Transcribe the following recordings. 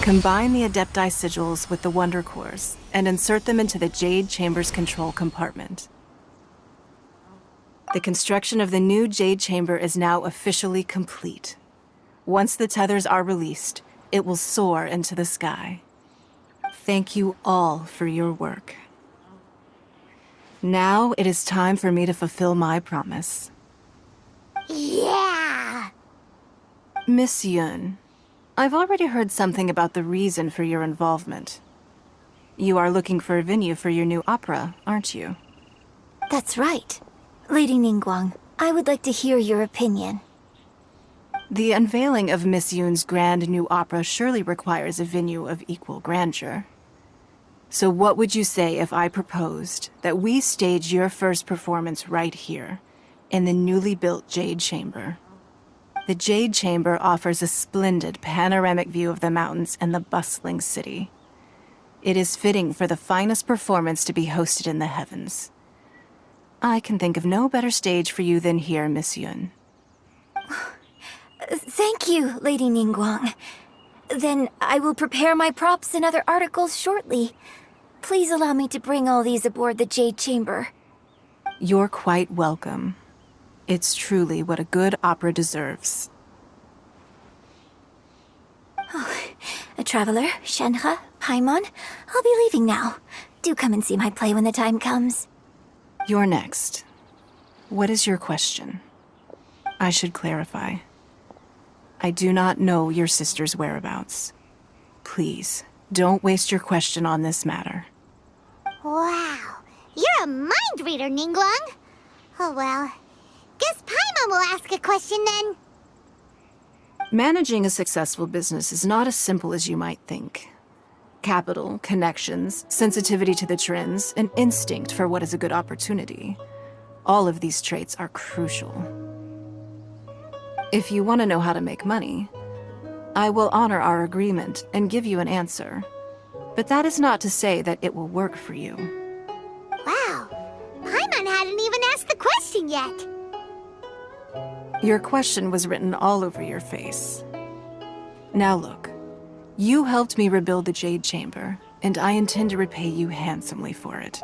Combine the Adepti sigils with the Wonder Cores and insert them into the Jade Chamber's control compartment. The construction of the new Jade Chamber is now officially complete. Once the tethers are released, it will soar into the sky. Thank you all for your work. Now it is time for me to fulfill my promise. Yeah! Miss Yun, I've already heard something about the reason for your involvement. You are looking for a venue for your new opera, aren't you? That's right. Lady Ningguang, I would like to hear your opinion. The unveiling of Miss Yun's grand new opera surely requires a venue of equal grandeur. So what would you say if I proposed that we stage your first performance right here, in the newly built Jade Chamber? The Jade Chamber offers a splendid panoramic view of the mountains and the bustling city. It is fitting for the finest performance to be hosted in the heavens. I can think of no better stage for you than here, Miss Yun. Thank you, Lady Ningguang. Then I will prepare my props and other articles shortly. Please allow me to bring all these aboard the Jade Chamber. You're quite welcome. It's truly what a good opera deserves. A traveler, Shenhe, Paimon, I'll be leaving now. Do come and see my play when the time comes. You're next. What is your question? I should clarify. I do not know your sister's whereabouts. Please, don't waste your question on this matter. Wow, you're a mind reader, Ningguang. Oh well, guess Paimon will ask a question then. Managing a successful business is not as simple as you might think. Capital, connections, sensitivity to the trends, and instinct for what is a good opportunity. All of these traits are crucial. If you want to know how to make money, I will honor our agreement and give you an answer. But that is not to say that it will work for you. Wow, Paimon hadn't even asked the question yet. Your question was written all over your face. Now look, you helped me rebuild the Jade Chamber, and I intend to repay you handsomely for it.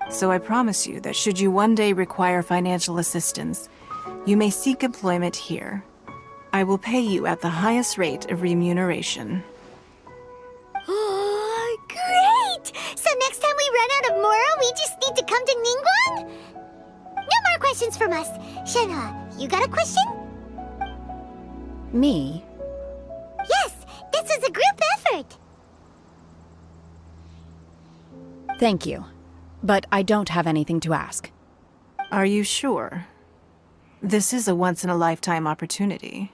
So I promise you that should you one day require financial assistance, you may seek employment here. I will pay you at the highest rate of remuneration. Oh, great! So next time we run out of Moro, we just need to come to Ningguang? No more questions from us. Shenhe, you got a question? Me? Yes, this is a group effort. Thank you. But I don't have anything to ask. Are you sure? This is a once-in-a-lifetime opportunity.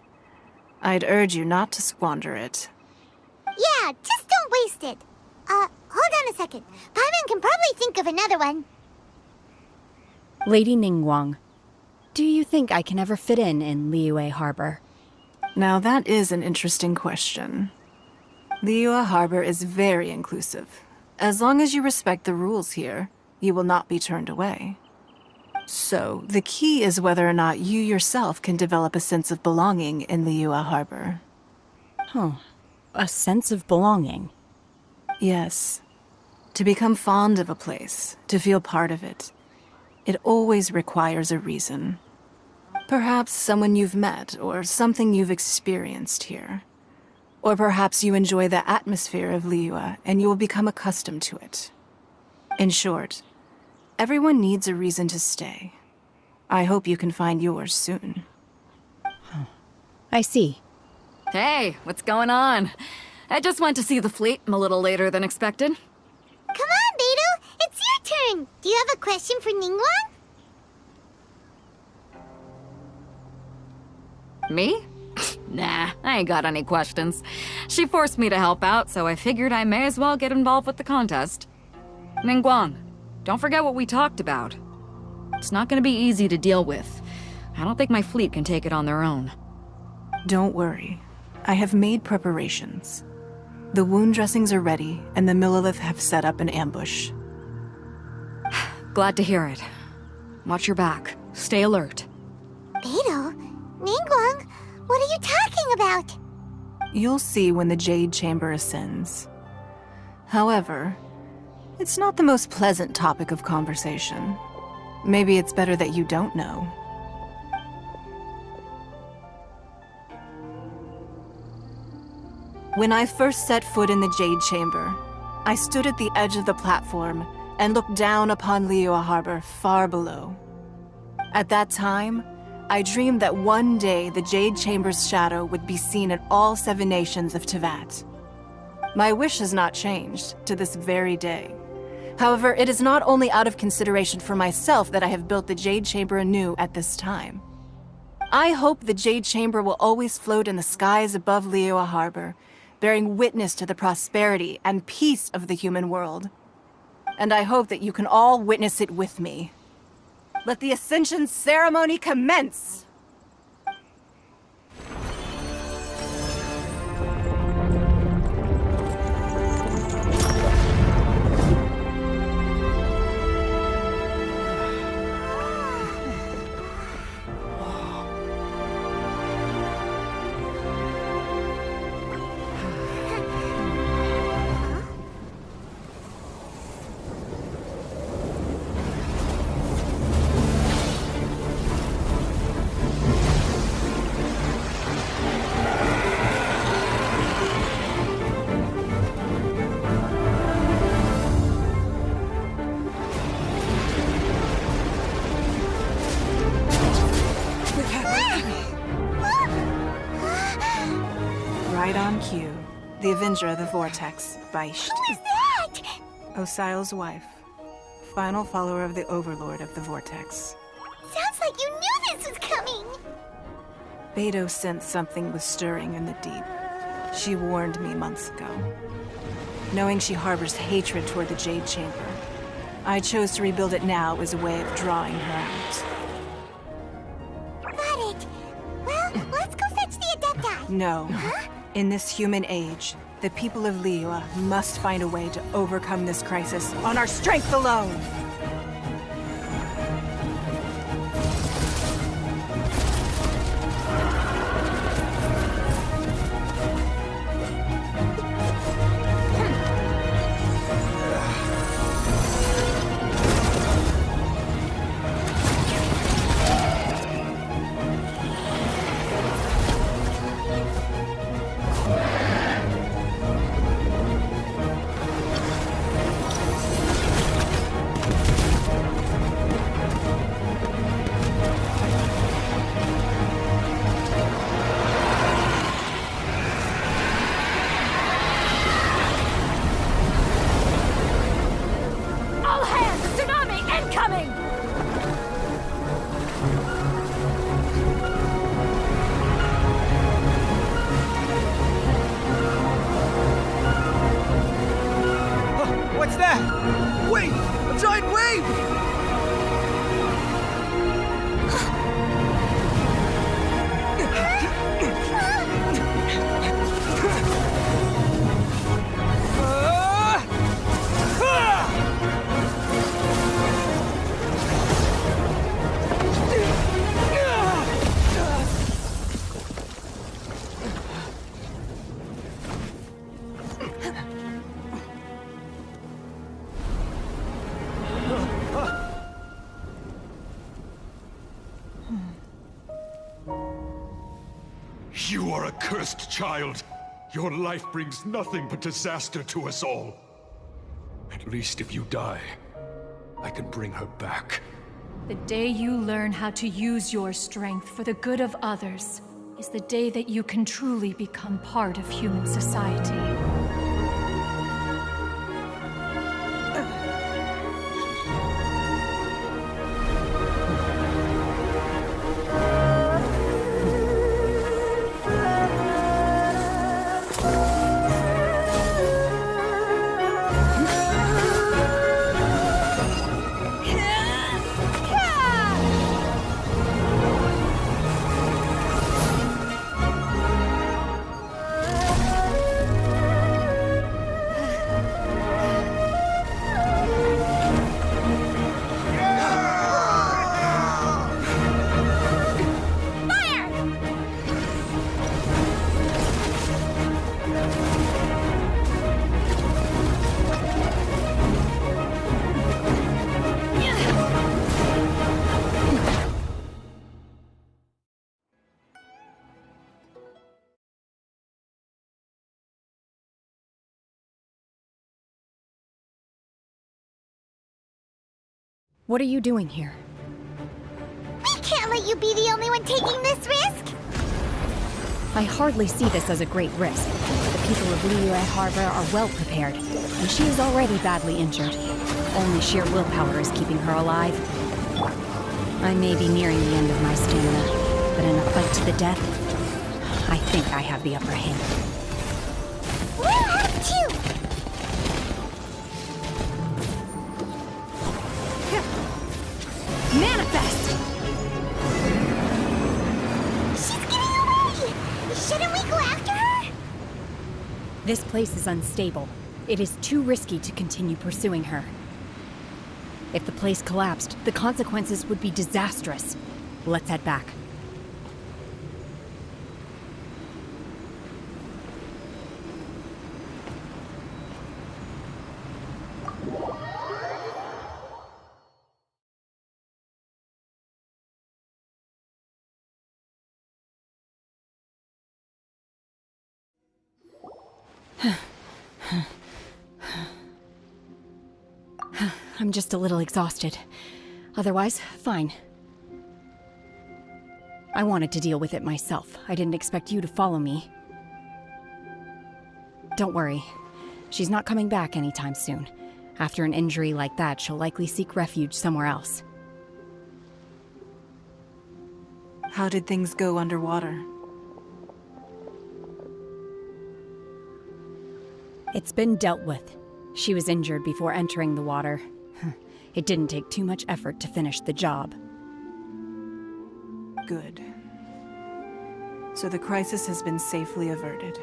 I'd urge you not to squander it. Yeah, just don't waste it. Hold on a second. Paimon can probably think of another one. Lady Ningguang, do you think I can ever fit in Liyue Harbor? Now that is an interesting question. Liyue Harbor is very inclusive. As long as you respect the rules here, you will not be turned away. So, the key is whether or not you yourself can develop a sense of belonging in Liyue Harbor. Huh. A sense of belonging. Yes. To become fond of a place, to feel part of it, it always requires a reason. Perhaps someone you've met, or something you've experienced here. Or perhaps you enjoy the atmosphere of Liyue, and you will become accustomed to it. In short, everyone needs a reason to stay. I hope you can find yours soon. I see. Hey, what's going on? I just went to see the fleet a little later than expected. Come on, Beidou, it's your turn. Do you have a question for Ningguang? Me? Nah, I ain't got any questions. She forced me to help out, so I figured I may as well get involved with the contest. Ningguang, don't forget what we talked about. It's not gonna be easy to deal with. I don't think my fleet can take it on their own. Don't worry. I have made preparations. The wound dressings are ready, and the Millilith have set up an ambush. Glad to hear it. Watch your back. Stay alert. Beidou? Ningguang? What are you talking about? You'll see when the Jade Chamber ascends. However, it's not the most pleasant topic of conversation. Maybe it's better that you don't know. When I first set foot in the Jade Chamber, I stood at the edge of the platform and looked down upon Liyue Harbor far below. At that time, I dreamed that one day the Jade Chamber's shadow would be seen in all 7 nations of Teyvat. My wish has not changed to this very day. However, it is not only out of consideration for myself that I have built the Jade Chamber anew at this time. I hope the Jade Chamber will always float in the skies above Liyue Harbor, bearing witness to the prosperity and peace of the human world. And I hope that you can all witness it with me. Let the Ascension ceremony commence! Right on cue. The Avenger of the Vortex, Beisht. Who is that? Osial's wife. Final follower of the Overlord of the Vortex. Sounds like you knew this was coming. Beidou sensed something was stirring in the deep. She warned me months ago. Knowing she harbors hatred toward the Jade Chamber, I chose to rebuild it now as a way of drawing her out. Got it. Well, let's go fetch the Adepti. No. Huh? In this human age, the people of Liyue must find a way to overcome this crisis on our strength alone! What's that? Wait! A giant wave! You are a cursed child. Your life brings nothing but disaster to us all. At least if you die, I can bring her back. The day you learn how to use your strength for the good of others is the day that you can truly become part of human society. What are you doing here? We can't let you be the only one taking this risk! I hardly see this as a great risk. The people of Liyue Harbor are well prepared, and she is already badly injured. Only sheer willpower is keeping her alive. I may be nearing the end of my stamina, but in a fight to the death, I think I have the upper hand. We'll have to! Manifest! She's getting away! Shouldn't we go after her? This place is unstable. It is too risky to continue pursuing her. If the place collapsed, the consequences would be disastrous. Let's head back. I'm just a little exhausted. Otherwise, fine. I wanted to deal with it myself. I didn't expect you to follow me. Don't worry. She's not coming back anytime soon. After an injury like that, she'll likely seek refuge somewhere else. How did things go underwater? It's been dealt with. She was injured before entering the water. It didn't take too much effort to finish the job. Good. So the crisis has been safely averted.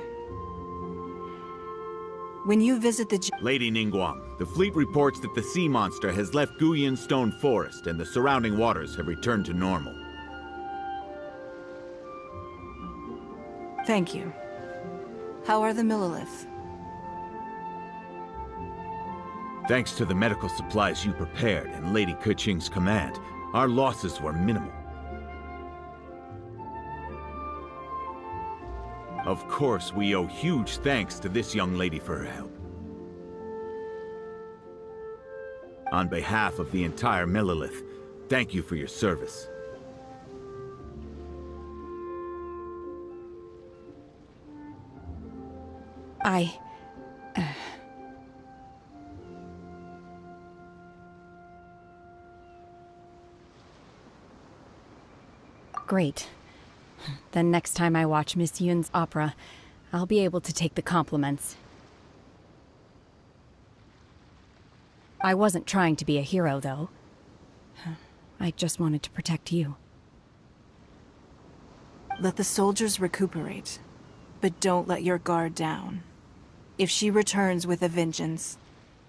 When you visit the Lady Ningguang, the fleet reports that the sea monster has left Guyan Stone Forest and the surrounding waters have returned to normal. Thank you. How are the Millilith? Thanks to the medical supplies you prepared and Lady Keqing's command, our losses were minimal. Of course, we owe huge thanks to this young lady for her help. On behalf of the entire Millilith, thank you for your service. Great. Then next time I watch Miss Yun's opera, I'll be able to take the compliments. I wasn't trying to be a hero, though. I just wanted to protect you. Let the soldiers recuperate, but don't let your guard down. If she returns with a vengeance,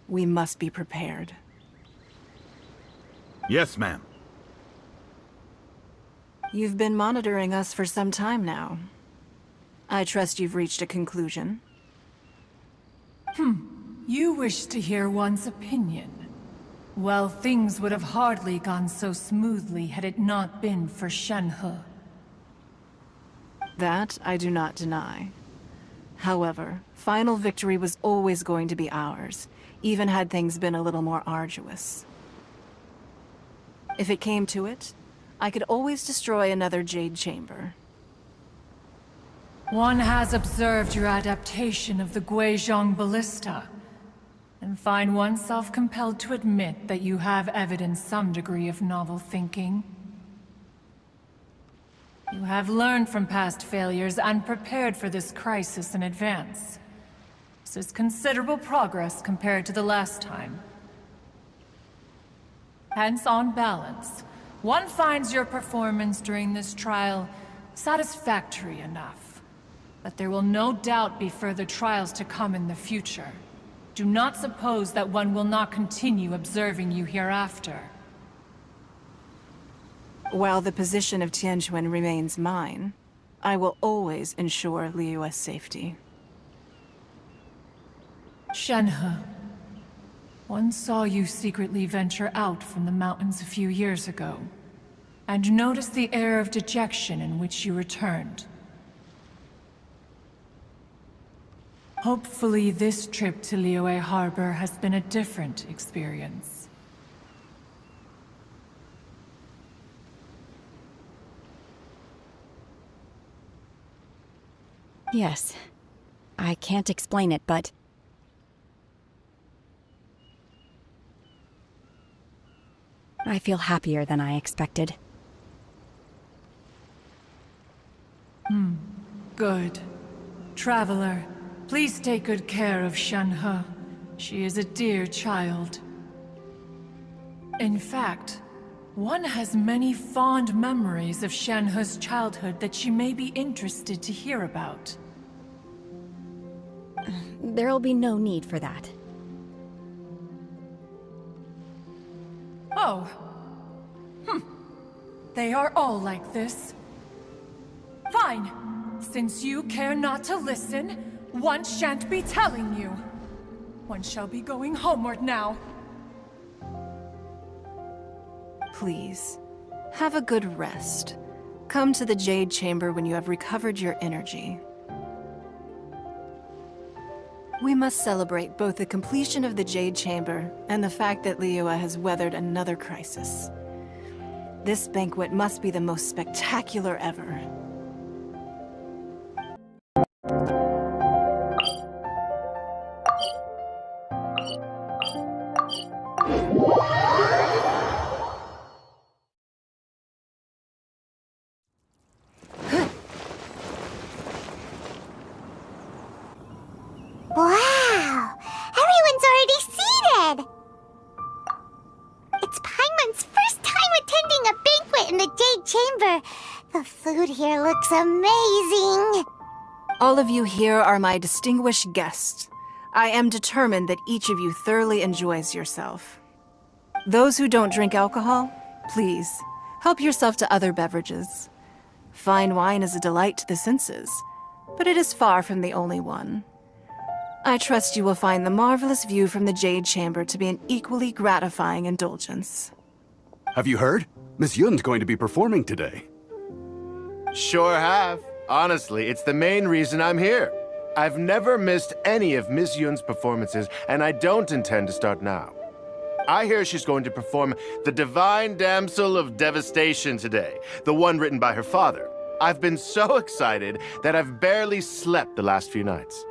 we must be prepared. Yes, ma'am. You've been monitoring us for some time now. I trust you've reached a conclusion. You wish to hear one's opinion. Well, things would have hardly gone so smoothly had it not been for Shenhe. That I do not deny. However, final victory was always going to be ours, even had things been a little more arduous. If it came to it, I could always destroy another Jade chamber. One has observed your adaptation of the Guizhong ballista, and find oneself compelled to admit that you have evidenced some degree of novel thinking. You have learned from past failures and prepared for this crisis in advance. This is considerable progress compared to the last time. Hence, on balance, one finds your performance during this trial satisfactory enough. But there will no doubt be further trials to come in the future. Do not suppose that one will not continue observing you hereafter. While the position of Tianquan remains mine, I will always ensure Liyue's safety. Shenhe, one saw you secretly venture out from the mountains a few years ago, and noticed the air of dejection in which you returned. Hopefully this trip to Liyue Harbor has been a different experience. Yes. I can't explain it, but... I feel happier than I expected. Good. Traveler, please take good care of Shenhe. She is a dear child. In fact, one has many fond memories of Shenhe's childhood that she may be interested to hear about. There'll be no need for that. Oh. They are all like this. Fine. Since you care not to listen, one shan't be telling you. One shall be going homeward now. Please, have a good rest. Come to the Jade Chamber when you have recovered your energy. We must celebrate both the completion of the Jade Chamber and the fact that Liyue has weathered another crisis. This banquet must be the most spectacular ever. Wow! Everyone's already seated! It's Paimon's first time attending a banquet in the Jade Chamber. The food here looks amazing. All of you here are my distinguished guests. I am determined that each of you thoroughly enjoys yourself. Those who don't drink alcohol, please, help yourself to other beverages. Fine wine is a delight to the senses, but it is far from the only one. I trust you will find the marvelous view from the Jade Chamber to be an equally gratifying indulgence. Have you heard? Miss Yun's going to be performing today. Sure have. Honestly, it's the main reason I'm here. I've never missed any of Miss Yun's performances, and I don't intend to start now. I hear she's going to perform The Divine Damsel of Devastation today, the one written by her father. I've been so excited that I've barely slept the last few nights.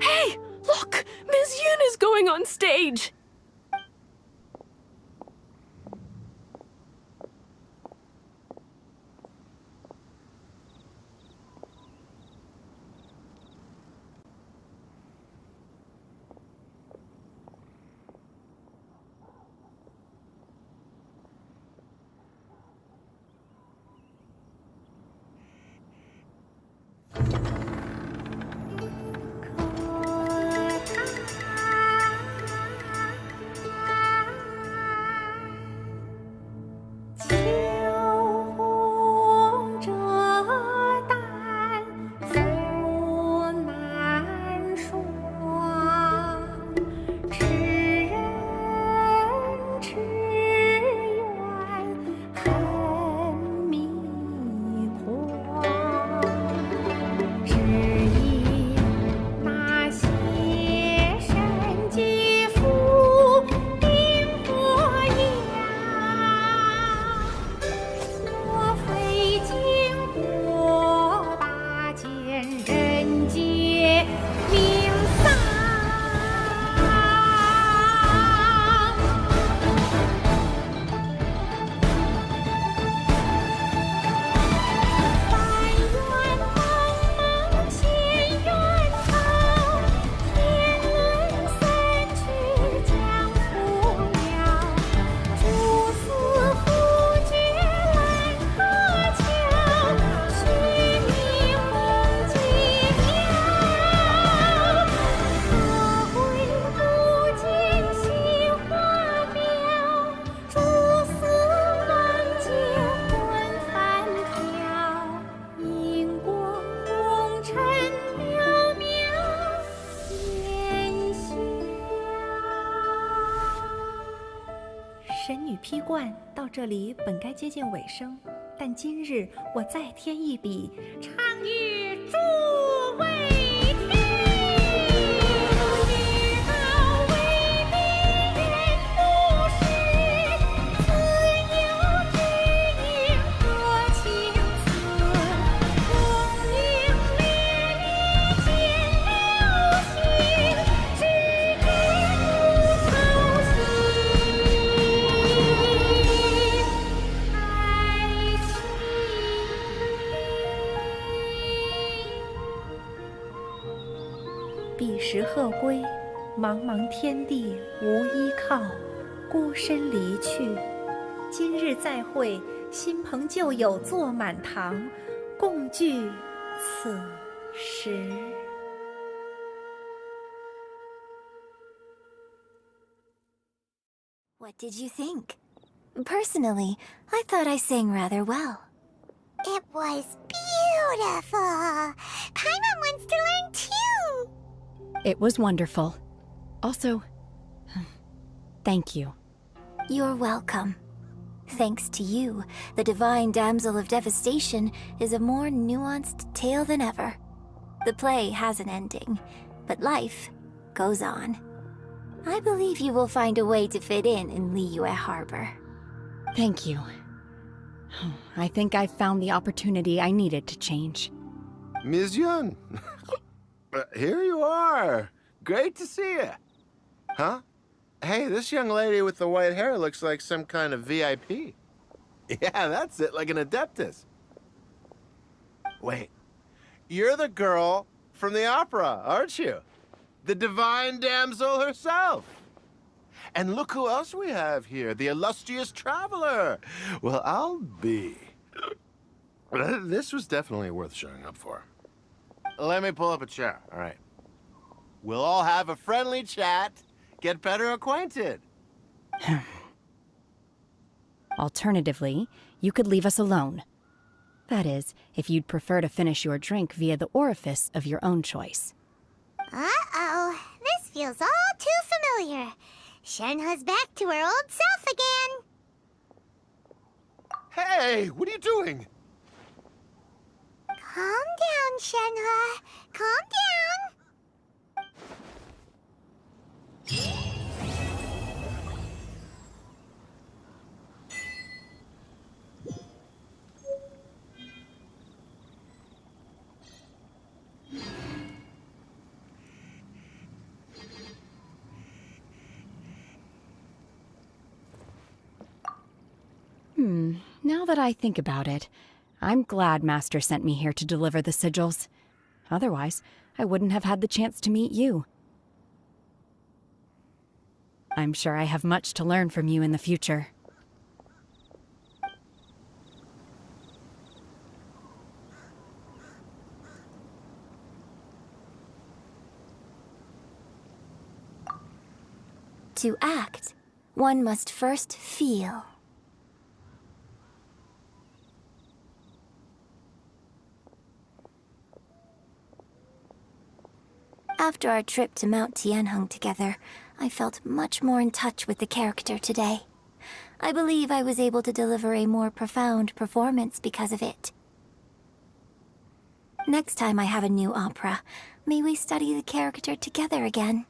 Hey, look! Miss Yun is going on stage!神女披冠到这里本该接近尾声，但今日我再添一笔，唱与诸位听。女道为民言不实，自有知音何情思？功名烈烈彼时鹤归，茫茫天地无依靠，孤身离去。今日再会，新朋旧友坐满堂，共聚此时。What did you think? Personally, I thought I sang rather well. It was beautiful. Paimon wants to learn too. It was wonderful. Also, thank you. You're welcome. Thanks to you, the Divine Damsel of Devastation is a more nuanced tale than ever. The play has an ending, but life goes on. I believe you will find a way to fit in Liyue Harbor. Thank you. I think I've found the opportunity I needed to change. Ms. Yun, here you are. Great to see you. Huh? Hey, this young lady with the white hair looks like some kind of VIP. Yeah, that's it, like an Adeptus. Wait, you're the girl from the opera, aren't you? The Divine Damsel herself. And look who else we have here, the illustrious traveler. Well, I'll be. This was definitely worth showing up for. Let me pull up a chair, all right. We'll all have a friendly chat, get better acquainted. Alternatively, you could leave us alone. That is, if you'd prefer to finish your drink via the orifice of your own choice. Uh-oh, this feels all too familiar. Shenhe's back to her old self again. Hey, what are you doing? Calm down, Shenhe. Calm down. Now that I think about it, I'm glad Master sent me here to deliver the sigils. Otherwise, I wouldn't have had the chance to meet you. I'm sure I have much to learn from you in the future. To act, one must first feel. After our trip to Mount Tianheng together, I felt much more in touch with the character today. I believe I was able to deliver a more profound performance because of it. Next time I have a new opera, may we study the character together again.